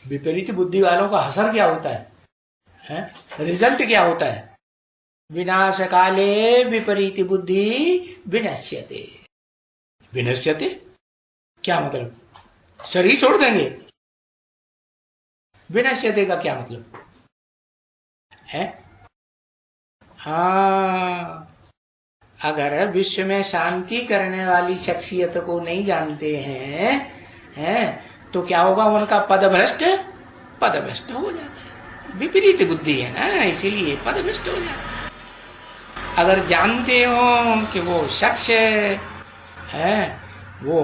विपरीत बुद्धि वालों का असर क्या होता है? रिजल्ट क्या होता है? विनाश काले विपरीत बुद्धि विनश्यते। विनश्यते क्या मतलब? शरीर छोड़ देंगे। विनश्यते का क्या मतलब है? हाँ, अगर विश्व में शांति करने वाली शख्सियत को नहीं जानते हैं तो क्या होगा? उनका पदभ्रष्ट हो जाता है। विपरीत बुद्धि है ना, इसीलिए पदभ्रष्ट हो जाता है। अगर जानते हो कि वो शख्स है, वो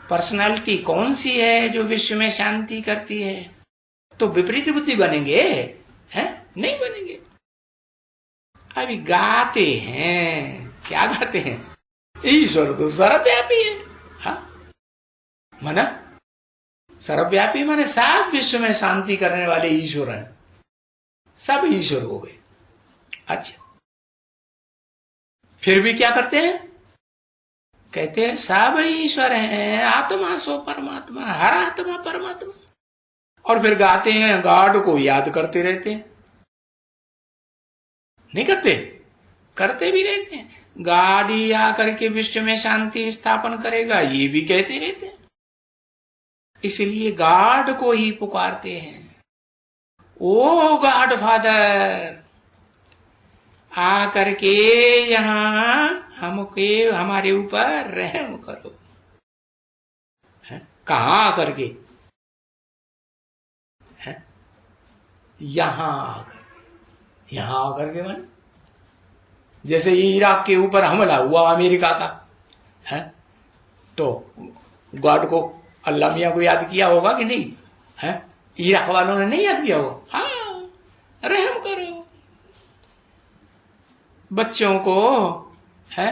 पर्सनालिटी कौन सी है जो विश्व में शांति करती है, तो विपरीत बुद्धि बनेंगे? नहीं बनेंगे। अभी गाते हैं, क्या गाते हैं? ईश्वर तो सर्वव्यापी है। हाँ, माना सर्वव्यापी माने सब विश्व में शांति करने वाले ईश्वर हैं, सब ईश्वर हो गए। अच्छा, फिर भी क्या करते हैं? कहते हैं सब ईश्वर हैं, आत्मा सो परमात्मा, हर आत्मा परमात्मा। और फिर गाते हैं, गॉड को याद करते रहते हैं। नहीं करते? करते भी रहते हैं। गॉड ही आकर के विश्व में शांति स्थापन करेगा, ये भी कहते रहते हैं। इसलिए गॉड को ही पुकारते हैं, ओ गॉड फादर आकर के यहां हमके हमारे ऊपर रहम करो। कहां आकर के? यहां आकर। यहां आकर के माने जैसे इराक के ऊपर हमला हुआ अमेरिका का है, तो गॉड को, अल्लाह मियां को याद किया होगा कि नहीं? है, इराक वालों ने नहीं याद किया होगा। हाँ, रहम करो, बच्चों को है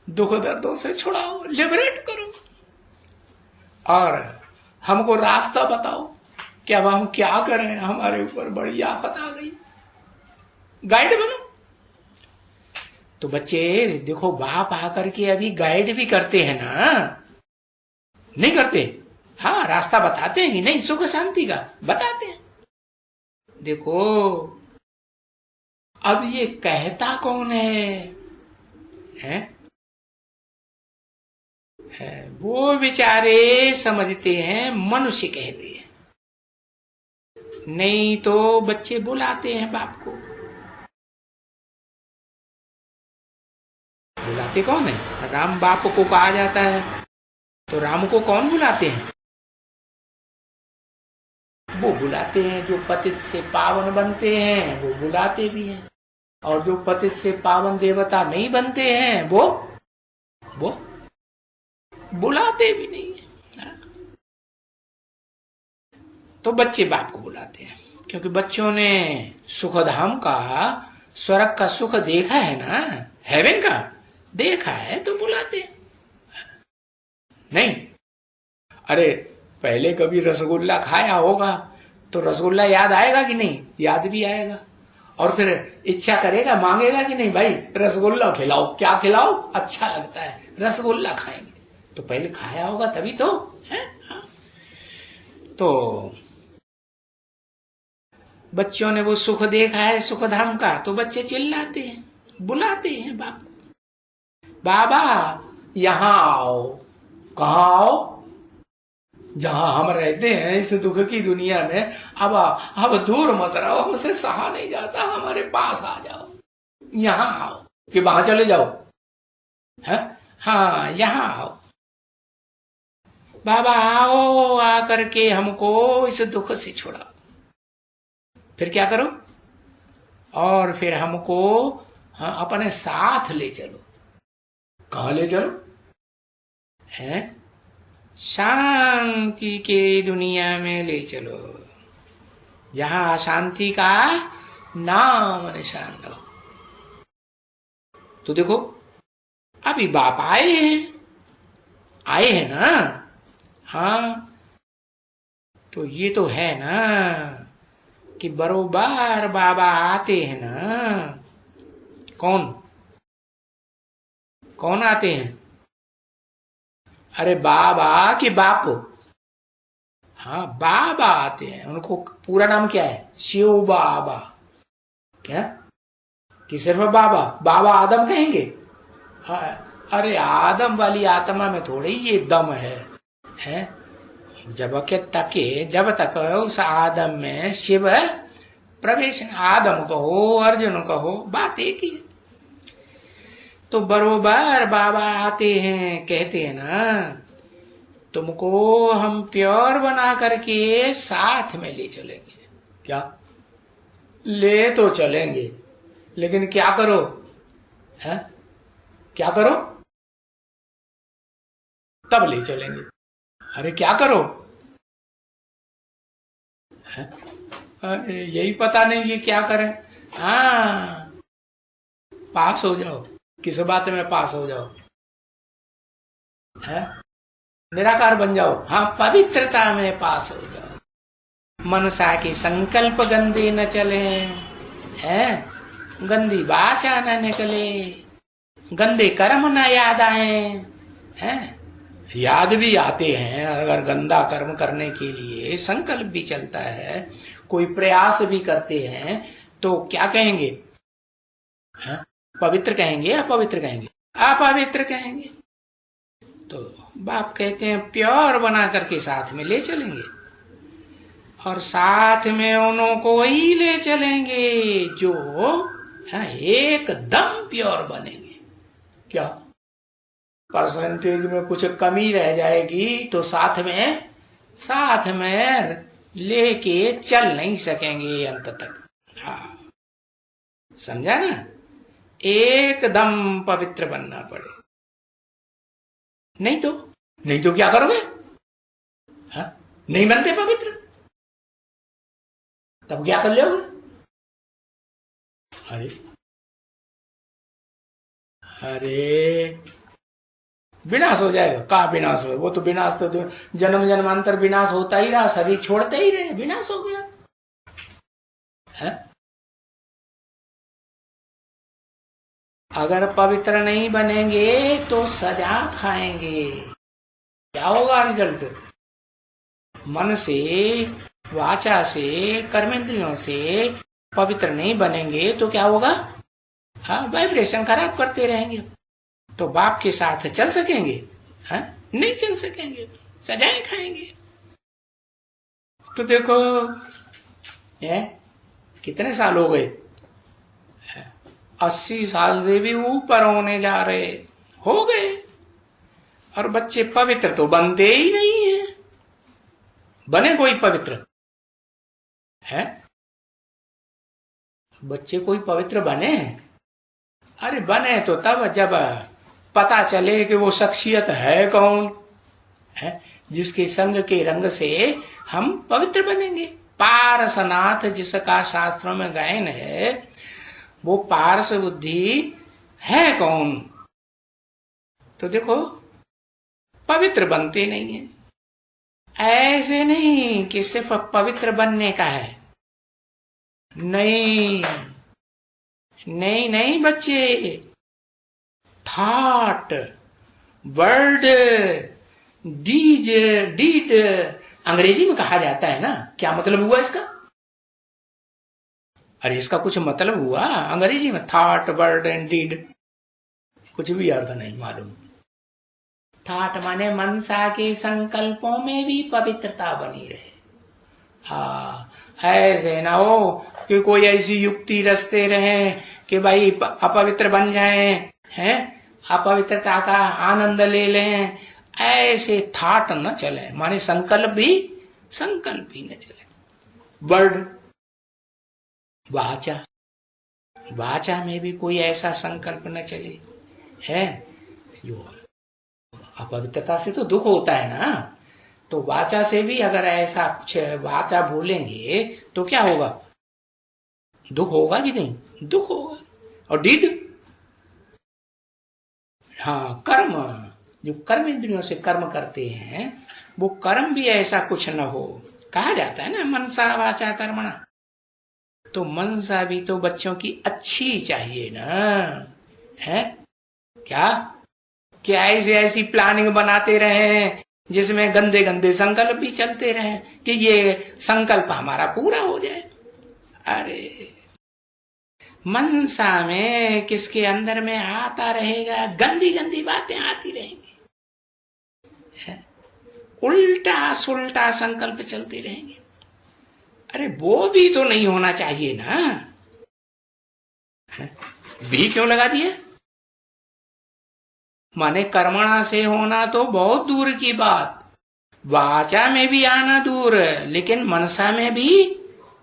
दुख दर्दों से छुड़ाओ, लिबरेट करो, और हमको रास्ता बताओ कि अब हम क्या करें, हमारे ऊपर बड़ी आफत आ गई, गाइड बनो। तो बच्चे देखो, बाप आकर के अभी गाइड भी करते हैं ना, नहीं करते? हाँ, रास्ता बताते हैं कि नहीं, सुख शांति का बताते हैं। देखो अब ये कहता कौन है? वो बेचारे समझते हैं मनुष्य कहते हैं, नहीं तो बच्चे बुलाते हैं बाप को। बुलाते कौन है? राम बाप को कहा जाता है, तो राम को कौन बुलाते हैं? वो बुलाते हैं जो पतित से पावन बनते हैं, वो बुलाते भी हैं, और जो पतित से पावन देवता नहीं बनते हैं वो बुलाते भी नहीं है। तो बच्चे बाप को बुलाते हैं, क्योंकि बच्चों ने सुखधाम का, स्वर्ग का सुख देखा है ना, हेवन का देखा है, तो बुलाते हैं। नहीं, अरे पहले कभी रसगुल्ला खाया होगा तो रसगुल्ला याद आएगा कि नहीं? याद भी आएगा, और फिर इच्छा करेगा, मांगेगा कि नहीं, भाई रसगुल्ला खिलाओ। क्या खिलाओ? अच्छा लगता है, रसगुल्ला खाएंगे। तो पहले खाया होगा तभी तो है। हाँ। तो बच्चों ने वो सुख देखा है सुखधाम का, तो बच्चे चिल्लाते हैं, बुलाते हैं बाप को, बाबा यहां आओ। कहां आओ? जहां हम रहते हैं इस दुख की दुनिया में। अब दूर मत रहो, हमसे सहा नहीं जाता, हमारे पास आ जाओ, यहां आओ। कि वहां चले जाओ? है? हाँ, यहां आओ बाबा, आओ, आकर के हमको इस दुख से छुड़ाओ। फिर क्या करो? और फिर हमको अपने साथ ले चलो। कहां ले चलो? है, शांति के दुनिया में ले चलो, जहां अशांति का नाम निशान न हो। तो देखो, अभी बाप आए हैं ना। हाँ, तो ये तो है ना कि बरोबर बाबा आते हैं ना। कौन आते हैं? अरे बाबा के बाप। हाँ, बाबा आते हैं। उनको पूरा नाम क्या है? शिव बाबा। क्या? कि सिर्फ बाबा? बाबा आदम कहेंगे? अरे आदम वाली आत्मा में थोड़ी ये दम है? जब तक उस आदम में शिव प्रवेश, आदम कहो अर्जुन कहो, बात एक ही है। तो बरोबर बाबा आते हैं, कहते हैं ना, तुमको हम प्योर बना करके साथ में ले चलेंगे। क्या? ले तो चलेंगे, लेकिन क्या करो? है, क्या करो? तब ले चलेंगे। अरे क्या करो? अरे यही पता नहीं कि क्या करें। हाँ, पास हो जाओ। किस बात में पास हो जाओ? है, निराकार बन जाओ। हाँ, पवित्रता में पास हो जाओ। मनसा के संकल्प गंदे न चले, है, गंदी वाचा न निकले, गंदे कर्म न याद आए, हैं, याद भी आते हैं। अगर गंदा कर्म करने के लिए संकल्प भी चलता है, कोई प्रयास भी करते हैं, तो क्या कहेंगे? हैं? पवित्र कहेंगे या अपवित्र कहेंगे? अपवित्र कहेंगे। तो बाप कहते हैं प्योर बना करके साथ में ले चलेंगे, और साथ में उन्हों को ही ले चलेंगे जो एकदम प्योर बनेंगे। क्या परसेंटेज में कुछ कमी रह जाएगी तो साथ में लेके चल नहीं सकेंगे अंत तक। हाँ, समझा ना? एकदम पवित्र बनना पड़े, नहीं तो क्या करोगे? हाँ? नहीं बनते पवित्र, तब क्या कर लोगे? अरे विनाश हो जाएगा। कहाँ विनाश हो? वो तो विनाश तो जन्म जन्मांतर विनाश होता ही रहा, शरीर छोड़ते ही रहे, विनाश हो गया है? अगर पवित्र नहीं बनेंगे तो सजा खाएंगे। क्या होगा रिजल्ट? मन से, वाचा से, कर्मेंद्रियों से पवित्र नहीं बनेंगे तो क्या होगा? हाँ, वाइब्रेशन खराब करते रहेंगे। तो बाप के साथ चल सकेंगे? हाँ? नहीं चल सकेंगे, सजाएं खाएंगे। तो देखो कितने साल हो गए? 80 साल से भी ऊपर होने जा रहे हो गए, और बच्चे पवित्र तो बनते ही नहीं है। बने कोई पवित्र है? बच्चे कोई पवित्र बने? अरे बने तो तब जब पता चले कि वो शख्सियत है कौन है, जिसके संग के रंग से हम पवित्र बनेंगे। पारसनाथ जिसका शास्त्रों में गायन है, वो पारस बुद्धि है कौन? तो देखो पवित्र बनते नहीं है। ऐसे नहीं कि सिर्फ पवित्र बनने का है, नहीं नहीं नहीं बच्चे, थॉट, वर्ड, डीड अंग्रेजी में कहा जाता है ना। क्या मतलब हुआ इसका? अरे इसका कुछ मतलब हुआ अंग्रेजी में? थॉट, वर्ड एंड डीड, कुछ भी अर्थ नहीं मालूम। थॉट माने मनसा के संकल्पों में भी पवित्रता बनी रहे। हाँ, ऐसे ना हो कि कोई ऐसी युक्ति रचते रहे कि भाई अपवित्र बन जाएं, हैं, अपवित्रता का आनंद ले लें। ऐसे थॉट न चले, माने संकल्प भी न चले। वर्ड, वाचा में भी कोई ऐसा संकल्प न चले, है जो अपवित्रता से तो दुख होता है ना। तो वाचा से भी अगर ऐसा कुछ वाचा बोलेंगे तो क्या होगा? दुख होगा कि नहीं? दुख होगा। और डीड, हाँ, कर्म, जो कर्म इंद्रियों से कर्म करते हैं, वो कर्म भी ऐसा कुछ न हो। कहा जाता है ना मनसा वाचा कर्मणा, तो मनसा भी तो बच्चों की अच्छी चाहिए ना, है क्या ऐसी प्लानिंग बनाते रहे जिसमें गंदे गंदे संकल्प भी चलते रहे कि ये संकल्प हमारा पूरा हो जाए। अरे मनसा में किसके अंदर में आता रहेगा, गंदी गंदी बातें आती रहेंगी, उल्टा सुल्टा संकल्प चलते रहेंगे। अरे वो भी तो नहीं होना चाहिए ना। भी क्यों लगा दिया? माने कर्मणा से होना तो बहुत दूर की बात, वाचा में भी आना दूर, लेकिन मनसा में भी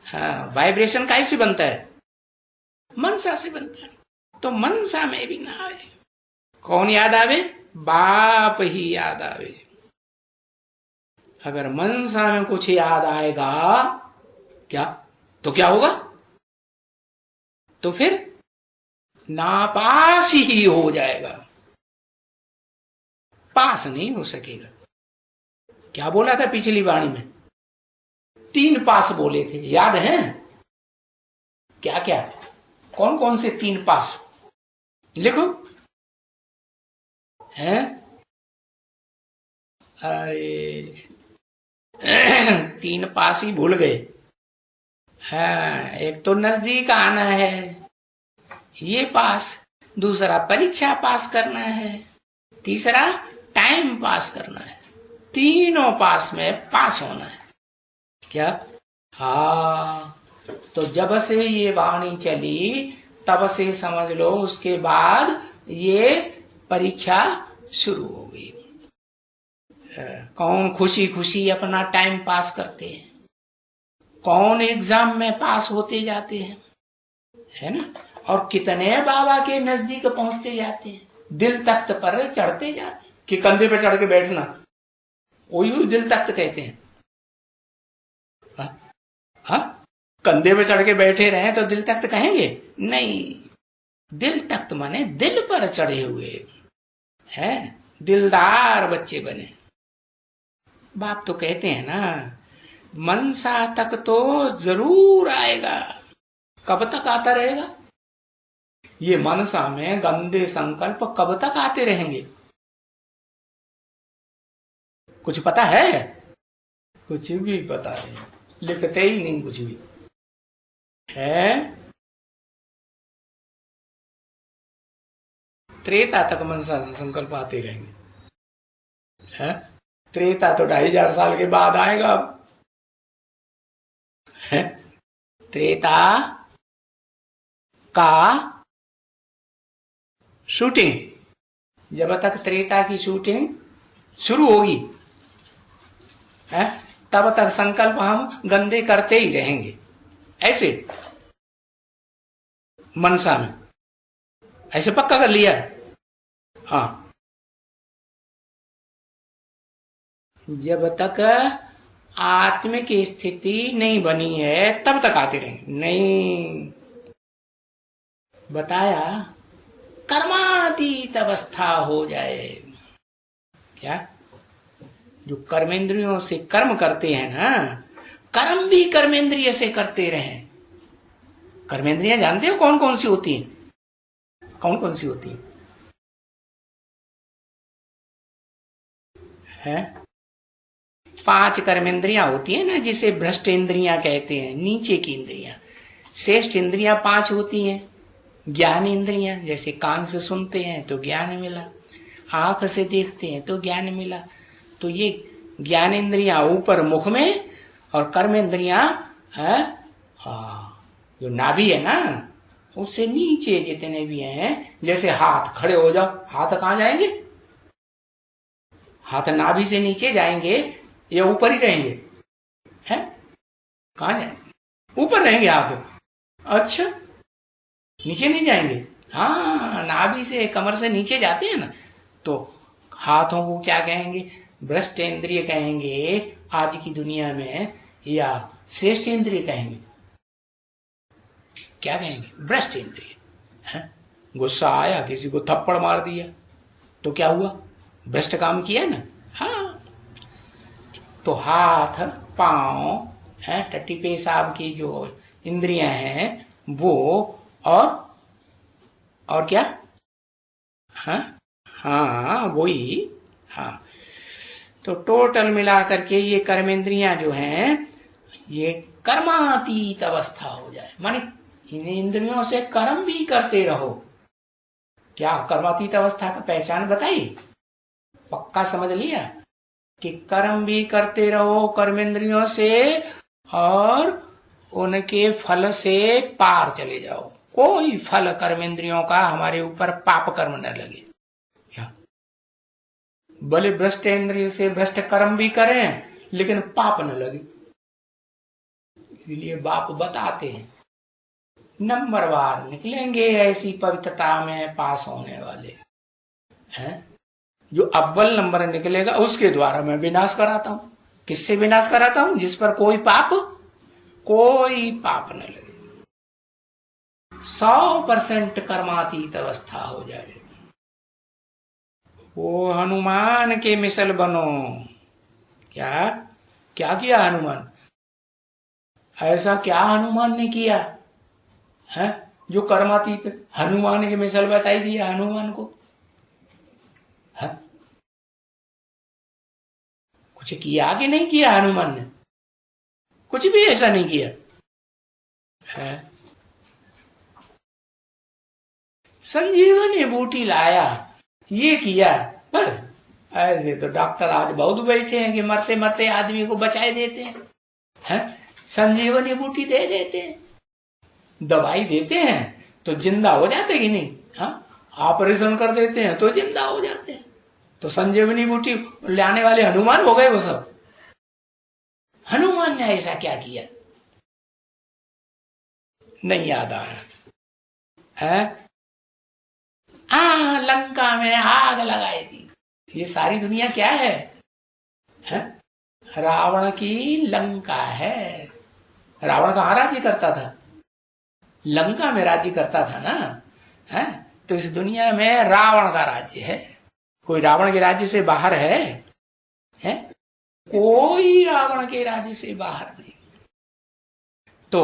वाइब्रेशन कैसे बनता है? मनसा से बनता है। तो मनसा में भी ना आवे, कौन याद आवे? बाप ही याद आवे। अगर मनसा में कुछ याद आएगा क्या, तो क्या होगा? तो फिर नापास ही हो जाएगा, पास नहीं हो सकेगा। क्या बोला था पिछली वाणी में? 3 पास बोले थे, याद है? क्या क्या, कौन कौन से 3 पास लिखो हैं? अरे 3 पास ही भूल गए। हाँ, एक तो नजदीक आना है, ये पास, दूसरा परीक्षा पास करना है, तीसरा टाइम पास करना है। तीनों पास में पास होना है क्या? हाँ, तो जब से ये वाणी चली तब से समझ लो उसके बाद ये परीक्षा शुरू हो गई। कौन खुशी खुशी अपना टाइम पास करते हैं, कौन एग्जाम में पास होते जाते हैं, है ना? और कितने बाबा के नजदीक पहुंचते जाते हैं, दिल तख्त पर चढ़ते जाते हैं। कि कंधे पे चढ़ के बैठना, वही दिल तख्त कहते हैं। हाँ, कंधे पे चढ़ के बैठे रहे तो दिल तख्त कहेंगे? नहीं, दिल तख्त माने दिल पर चढ़े हुए हैं, दिलदार बच्चे बने। बाप तो कहते हैं ना, मनसा तक तो जरूर आएगा। कब तक आता रहेगा? ये मनसा में गंदे संकल्प कब तक आते रहेंगे? कुछ पता है? कुछ भी पता नहीं, लिखते ही नहीं कुछ भी है। त्रेता तक मनसा संकल्प आते रहेंगे, है? त्रेता तो 2500 साल के बाद आएगा। है? त्रेता का शूटिंग, जब तक त्रेता की शूटिंग शुरू होगी, है, तब तक संकल्प हम गंदे करते ही रहेंगे। ऐसे मनसा में ऐसे पक्का कर लिया। हाँ, जब तक आत्मिक स्थिति नहीं बनी है तब तक आते रहेंगे। नहीं, बताया कर्मातीत अवस्था हो जाए। क्या? जो कर्मेंद्रियों से कर्म करते हैं ना, कर्म भी कर्मेंद्रिय से करते रहे। कर्मेंद्रियां जानते हो कौन कौन सी होती हैं? कौन कौन सी होती है? 5 कर्मेंद्रियां होती है ना, जिसे भ्रष्ट इंद्रियां कहते हैं, नीचे की इंद्रियां। श्रेष्ठ इंद्रियां 5 होती हैं। ज्ञान इंद्रियां, जैसे कान से सुनते हैं तो ज्ञान मिला, आंख से देखते हैं तो ज्ञान मिला। तो ये ज्ञान इंद्रियां ऊपर मुख में, और कर्म इंद्रियां जो नाभि है ना, उससे नीचे जितने भी हैं। जैसे हाथ, खड़े हो जाओ, हाथ कहां जाएंगे? हाथ नाभि से नीचे जाएंगे या ऊपर ही रहेंगे? हैं? कहां जाएंगे? ऊपर रहेंगे हाथ। अच्छा, नीचे नहीं जाएंगे? हाँ, नाभि से, कमर से नीचे जाते हैं ना, तो हाथों को क्या कहेंगे? भ्रष्ट इंद्रिय कहेंगे आज की दुनिया में, या श्रेष्ठ इंद्रिय कहेंगे? क्या कहेंगे? भ्रष्ट इंद्रिय। गुस्सा आया, किसी को थप्पड़ मार दिया तो क्या हुआ? भ्रष्ट काम किया ना। हाँ, तो हाथ, पांव, टट्टी पेशाब की जो इंद्रियां हैं वो, और क्या? हाँ हाँ, वही। हाँ, तो टोटल मिला करके ये कर्मेंद्रियां जो हैं, ये कर्मातीत अवस्था हो जाए, माने इन इंद्रियों से कर्म भी करते रहो। क्या कर्मातीत अवस्था का पहचान बताई? पक्का समझ लिया कि कर्म भी करते रहो कर्मेंद्रियों से, और उनके फल से पार चले जाओ। कोई फल कर्मेंद्रियों का हमारे ऊपर पाप कर्म न लगे। भले भ्रष्ट इंद्रिय से भ्रष्ट कर्म भी करें लेकिन पाप न लगे। इसलिए बाप बताते हैं, नंबरवार निकलेंगे ऐसी पवित्रता में पास होने वाले हैं। जो अव्वल नंबर निकलेगा उसके द्वारा मैं विनाश कराता हूं। किससे विनाश कराता हूं? जिस पर कोई पाप न लगे, 100% कर्मातीत अवस्था हो जाए। वो हनुमान के मिसल बनो। क्या क्या किया हनुमान? ऐसा क्या हनुमान ने किया है जो कर्मातीत? हनुमान के मिसल बताई दिया हनुमान को। है? कुछ किया कि नहीं किया हनुमान ने? कुछ भी ऐसा नहीं किया है। संजीवनी बूटी लाया, ये किया, बस। ऐसे तो डॉक्टर आज बहुत बैठे हैं कि मरते मरते आदमी को बचाए देते हैं, संजीवनी बूटी दे देते हैं, दवाई देते हैं तो जिंदा हो जाते कि नहीं? हाँ, ऑपरेशन कर देते हैं तो जिंदा हो जाते हैं। तो संजीवनी बूटी लाने वाले हनुमान हो गए वो सब। हनुमान ने ऐसा क्या किया? नहीं याद आ रहा है। लंका में आग लगाई थी। ये सारी दुनिया क्या है? रावण की लंका है। रावण कहाँ राज्य करता था? लंका में राज्य करता था ना। है तो इस दुनिया में रावण का राज्य है। कोई रावण के राज्य से बाहर है? कोई रावण के राज्य से बाहर नहीं। तो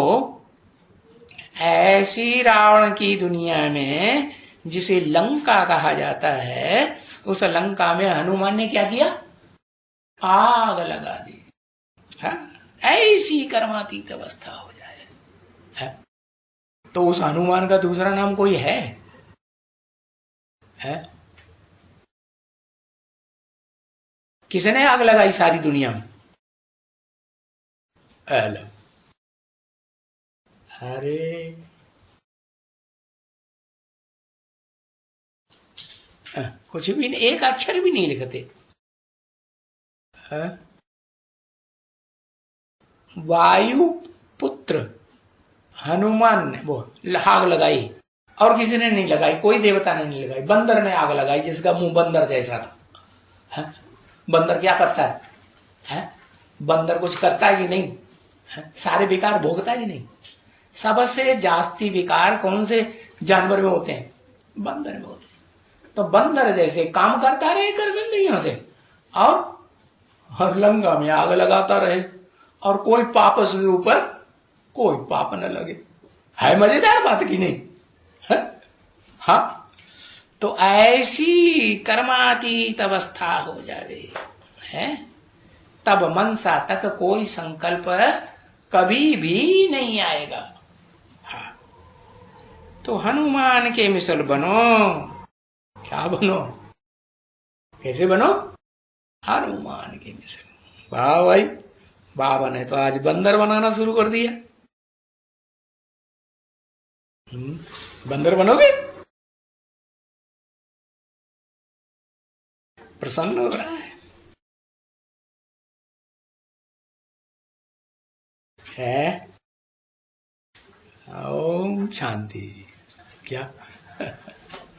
ऐसी रावण की दुनिया में जिसे लंका कहा जाता है, उस लंका में हनुमान ने क्या किया? आग लगा दी। ऐसी कर्मातीत अवस्था हो जाए। तो उस हनुमान का दूसरा नाम कोई है? किसने आग लगाई सारी दुनिया में? अरे कुछ भी नहीं, एक अक्षर भी नहीं लिखते। वायु पुत्र हनुमान ने वो आग लगाई, और किसी ने नहीं लगाई, कोई देवता ने नहीं लगाई। बंदर ने आग लगाई, जिसका मुंह बंदर जैसा था। बंदर क्या करता है? बंदर कुछ करता है कि नहीं? सारे विकार भोगता है कि नहीं? सबसे जास्ती विकार कौन से जानवर में होते हैं? बंदर में होते हैं। तो बंदर जैसे काम करता रहे कर्मेंद्रियों से, और हर लंका में आग लगाता रहे, और कोई पाप उसके ऊपर कोई पाप न लगे। है मजेदार बात की नहीं? हाँ, तो ऐसी कर्मातीत अवस्था हो जावे है, तब मनसा तक कोई संकल्प कभी भी नहीं आएगा। हाँ, तो हनुमान के मिसल बनो। क्या बनो? कैसे बनो? हनुमान के मिसल। वाह भाई, बाबा ने तो आज बंदर बनाना शुरू कर दिया। बंदर बनोगे? प्रसन्न हो रहा है? ओम शांति। क्या